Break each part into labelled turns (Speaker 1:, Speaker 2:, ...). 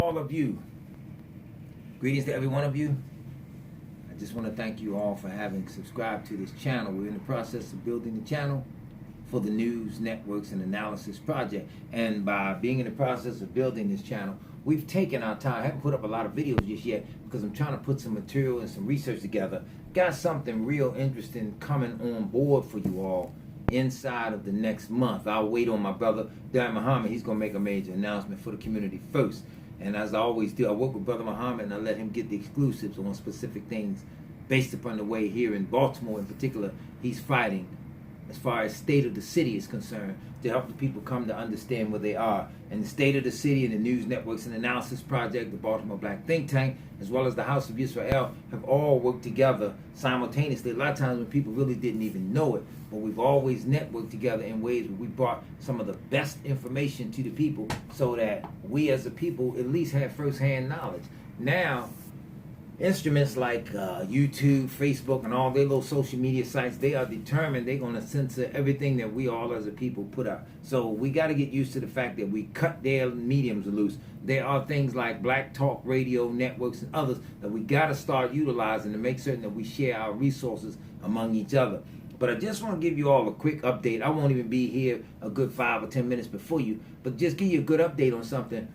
Speaker 1: all of you. Greetings to every one of you. I just want to thank you all for having subscribed to this channel. We're in the process of building the channel for the News, Networks, and Analysis Project. And by being in the process of building this channel, we've taken our time. I haven't put up a lot of videos just yet because I'm trying to put some material and some research together. Got something real interesting coming on board for you all inside of the next month. I'll wait on my brother, Darren Muhammad. He's going to make a major announcement for the community first. And as I always do, I work with Brother Muhammad and I let him get the exclusives on specific things based upon the way here in Baltimore in particular he's fighting as far as state of the city is concerned to help the people come to understand where they are. And the state of the city and the News, Networks, and Analysis Project, the Baltimore Black Think Tank, as well as the House of Israel, have all worked together simultaneously. A lot of times when people really didn't even know it, but we've always networked together in ways where we brought some of the best information to the people so that we as a people at least have first-hand knowledge. Now, instruments like YouTube, Facebook, and all their little social media sites, they are determined they're going to censor everything that we all as a people put out. So we got to get used to the fact that we cut their mediums loose. There are things like Black Talk Radio networks and others that we got to start utilizing to make certain that we share our resources among each other. But I just want to give you all a quick update. I won't even be here a good 5 or 10 minutes before you, but just give you a good update on something.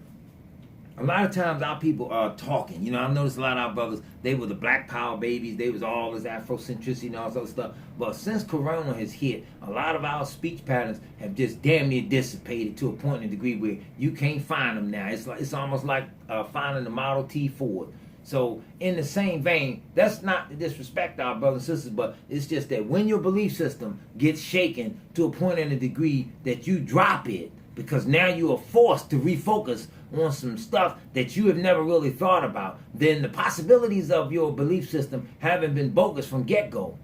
Speaker 1: A lot of times our people are talking. You know, I've noticed a lot of our brothers, they were the Black Power babies. They was all this Afrocentricity and all this other stuff. But since Corona has hit, a lot of our speech patterns have just damn near dissipated to a point and degree where you can't find them now. It's almost like finding the Model T Ford. So in the same vein, that's not to disrespect our brothers and sisters, but it's just that when your belief system gets shaken to a point and a degree that you drop it, because now you are forced to refocus on some stuff that you have never really thought about, then the possibilities of your belief system having been bogus from get-go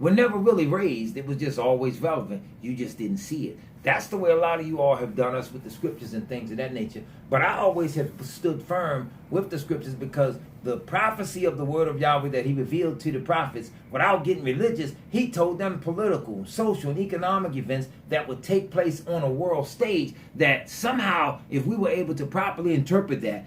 Speaker 1: were never really raised. It was just always relevant. You just didn't see it. That's the way a lot of you all have done us with the scriptures and things of that nature. But I always have stood firm with the scriptures because the prophecy of the word of Yahweh that he revealed to the prophets, without getting religious, he told them political, social, and economic events that would take place on a world stage, that somehow, if we were able to properly interpret that,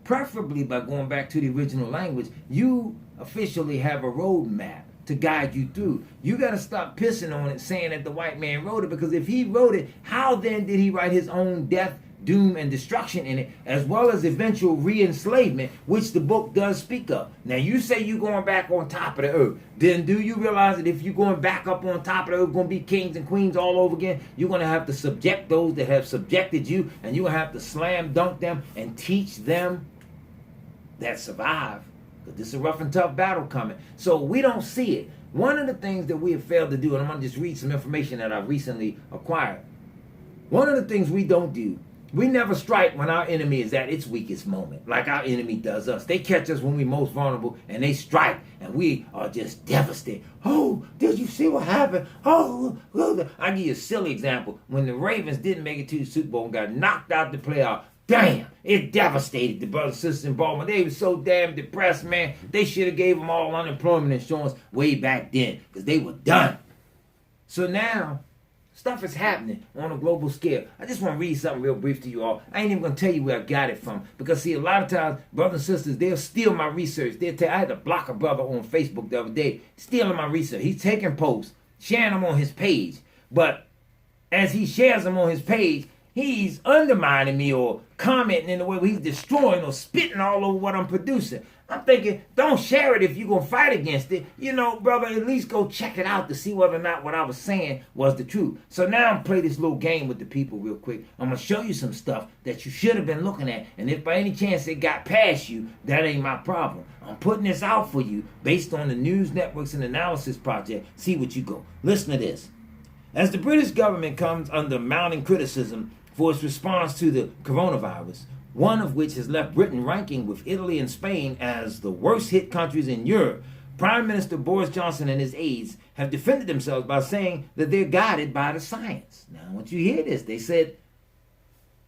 Speaker 1: preferably by going back to the original language, you officially have a roadmap to guide you through. You got to stop pissing on it saying that the white man wrote it, because if he wrote it, how then did he write his own death, doom, and destruction in it, as well as eventual re-enslavement, which the book does speak of? Now you say you're going back on top of the earth. Then do you realize that if you're going back up on top of the earth, going to be kings and queens all over again? You're going to have to subject those that have subjected you, and you're going to have to slam dunk them and teach them that survive. Because this is a rough and tough battle coming. So we don't see it. One of the things that we have failed to do, and I'm going to just read some information that I've recently acquired. One of the things we don't do, we never strike when our enemy is at its weakest moment, like our enemy does us. They catch us when we're most vulnerable, and they strike, and we are just devastated. Oh, did you see what happened? Oh, I'll give you a silly example. When the Ravens didn't make it to the Super Bowl and got knocked out the playoff, damn, it devastated the brothers and sisters in Baltimore. They were so damn depressed, man. They should have gave them all unemployment insurance way back then, because they were done. So now, stuff is happening on a global scale. I just want to read something real brief to you all. I ain't even going to tell you where I got it from, because see, a lot of times, brothers and sisters, they'll steal my research. I had to block a brother on Facebook the other day, stealing my research. He's taking posts, sharing them on his page, but as he shares them on his page, he's undermining me or commenting in a way where he's destroying or spitting all over what I'm producing. I'm thinking, don't share it if you're going to fight against it. You know, brother, at least go check it out to see whether or not what I was saying was the truth. So now I'm playing this little game with the people real quick. I'm going to show you some stuff that you should have been looking at. And if by any chance it got past you, that ain't my problem. I'm putting this out for you based on the News, Networks, and Analysis Project. See what you go. Listen to this. As the British government comes under mounting criticism for its response to the coronavirus, one of which has left Britain ranking with Italy and Spain as the worst hit countries in Europe, Prime Minister Boris Johnson and his aides have defended themselves by saying that they're guided by the science. Now, I want you to hear this. They said,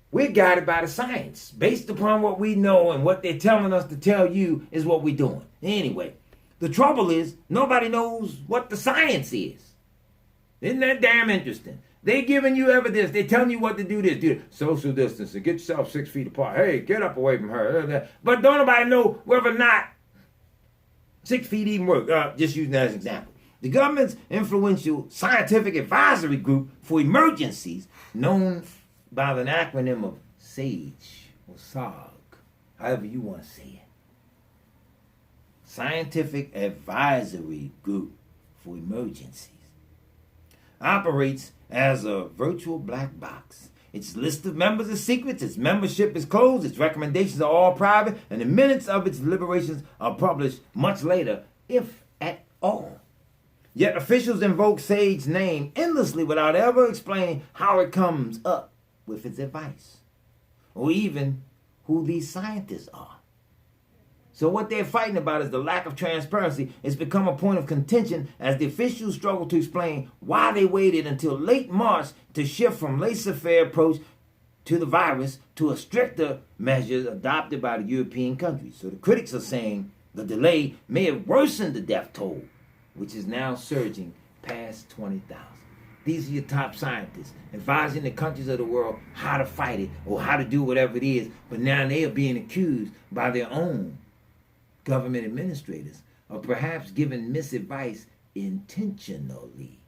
Speaker 1: we're guided by the science. Based upon what we know and what they're telling us to tell you is what we're doing. Anyway, the trouble is nobody knows what the science is. Isn't that damn interesting? They giving you evidence. They telling you what to do this. Do this. Social distancing. Get yourself 6 feet apart. Hey, get up away from her. But don't nobody know whether or not 6 feet even work. Just using that as an example. The government's influential scientific advisory group for emergencies, known by the acronym of SAGE or SOG, however you want to say it. Scientific Advisory Group for Emergencies, operates as a virtual black box. Its list of members is secret, its membership is closed, its recommendations are all private, and the minutes of its deliberations are published much later, if at all. Yet officials invoke SAGE's name endlessly without ever explaining how it comes up with its advice, or even who these scientists are. So what they're fighting about is the lack of transparency. It's become a point of contention as the officials struggle to explain why they waited until late March to shift from laissez-faire approach to the virus to a stricter measures adopted by the European countries. So the critics are saying the delay may have worsened the death toll, which is now surging past 20,000. These are your top scientists advising the countries of the world how to fight it or how to do whatever it is. But now they are being accused by their own government administrators of perhaps giving misadvice intentionally.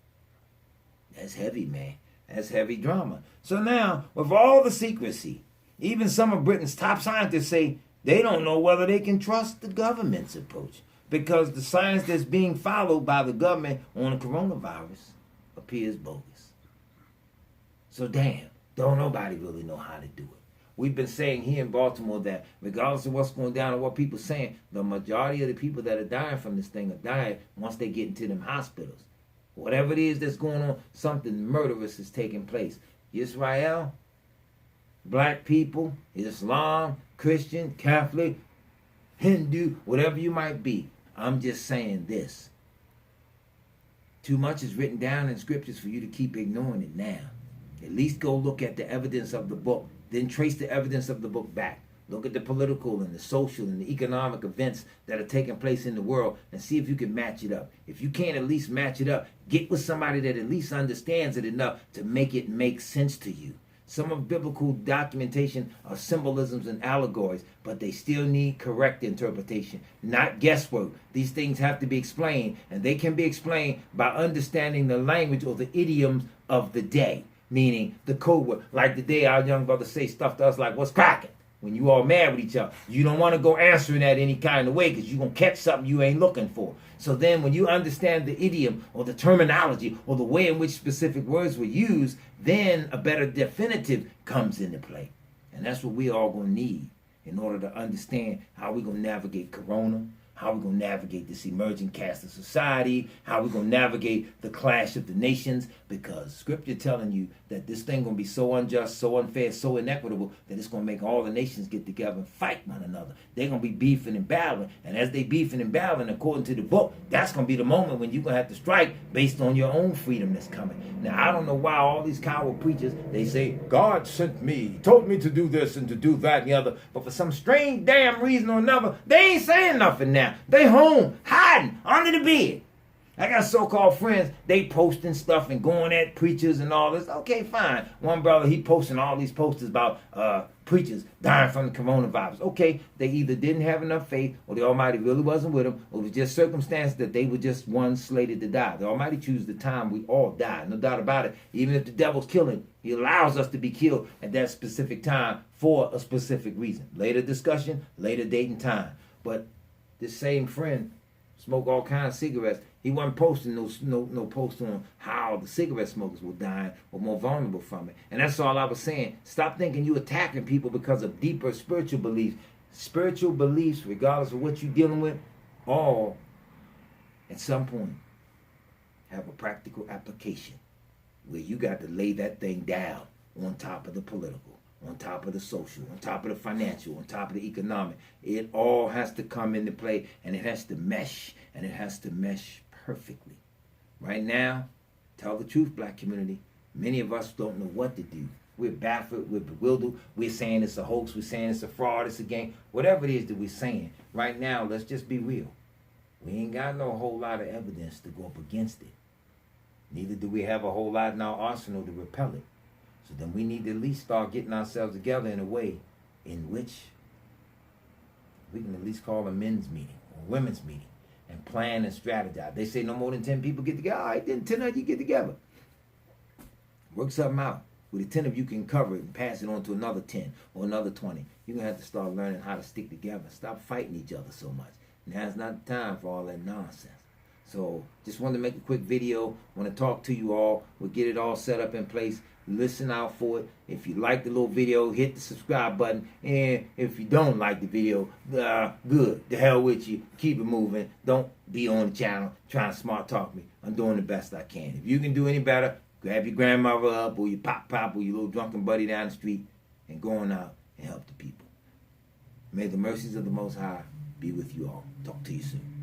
Speaker 1: That's heavy, man. That's heavy drama. So now, with all the secrecy, even some of Britain's top scientists say they don't know whether they can trust the government's approach because the science that's being followed by the government on the coronavirus appears bogus. So damn, don't nobody really know how to do it. We've been saying here in Baltimore that regardless of what's going down and what people are saying, the majority of the people that are dying from this thing are dying once they get into them hospitals. Whatever it is that's going on, something murderous is taking place. Israel, black people, Islam, Christian, Catholic, Hindu, whatever you might be. I'm just saying this. Too much is written down in scriptures for you to keep ignoring it now. At least go look at the evidence of the book. Then trace the evidence of the book back. Look at the political and the social and the economic events that are taking place in the world and see if you can match it up. If you can't at least match it up, get with somebody that at least understands it enough to make it make sense to you. Some of biblical documentation are symbolisms and allegories, but they still need correct interpretation, not guesswork. These things have to be explained, and they can be explained by understanding the language or the idioms of the day. Meaning the code word, like the day our young brother say stuff to us like, what's cracking? When you all mad with each other, you don't want to go answering that any kind of way because you're going to catch something you ain't looking for. So then when you understand the idiom or the terminology or the way in which specific words were used, then a better definitive comes into play. And that's what we all going to need in order to understand how we're going to navigate Corona, how we're going to navigate this emerging caste of society, how we're going to navigate the clash of the nations, because scripture telling you that this thing going to be so unjust, so unfair, so inequitable, that it's going to make all the nations get together and fight one another. They're going to be beefing and battling, and as they beefing and battling, according to the book, that's going to be the moment when you're going to have to strike based on your own freedom that's coming. Now, I don't know why all these coward preachers, they say, God sent me, he told me to do this and to do that and the other, but for some strange damn reason or another, they ain't saying nothing now. They home, hiding, under the bed. I got so-called friends, they posting stuff and going at preachers and all this. Okay, fine. One brother, he posting all these posters about preachers dying from the coronavirus. Okay, they either didn't have enough faith or the Almighty really wasn't with them, or it was just circumstance that they were just one slated to die. The Almighty chooses the time we all die, no doubt about it. Even if the devil's killing, he allows us to be killed at that specific time for a specific reason. Later discussion, later date and time. But this same friend smoked all kinds of cigarettes. He wasn't posting no post on how the cigarette smokers were dying or more vulnerable from it. And that's all I was saying. Stop thinking you attacking people because of deeper spiritual beliefs. Spiritual beliefs, regardless of what you're dealing with, all at some point have a practical application where you got to lay that thing down on top of the political, on top of the social, on top of the financial, on top of the economic. It all has to come into play, and it has to mesh, and it has to mesh perfectly. Right now, tell the truth, black community, many of us don't know what to do. We're baffled, we're bewildered, we're saying it's a hoax, we're saying it's a fraud, it's a game, whatever it is that we're saying. Right now, let's just be real. We ain't got no whole lot of evidence to go up against it. Neither do we have a whole lot in our arsenal to repel it. So then we need to at least start getting ourselves together in a way in which we can at least call a men's meeting or women's meeting and plan and strategize. They say no more than 10 people get together. All right, then 10 of you get together. Work something out. With the 10 of you can cover it and pass it on to another 10 or another 20. You're going to have to start learning how to stick together. Stop fighting each other so much. Now's not the time for all that nonsense. So just wanted to make a quick video. Want to talk to you all. We'll get it all set up in place. Listen out for it. If you like the little video, hit the subscribe button. And if you don't like the video, good. The hell with you. Keep it moving. Don't be on the channel trying to smart talk me. I'm doing the best I can. If you can do any better, grab your grandmother up or your pop or your little drunken buddy down the street and go on out and help the people. May the mercies of the Most High be with you all. Talk to you soon.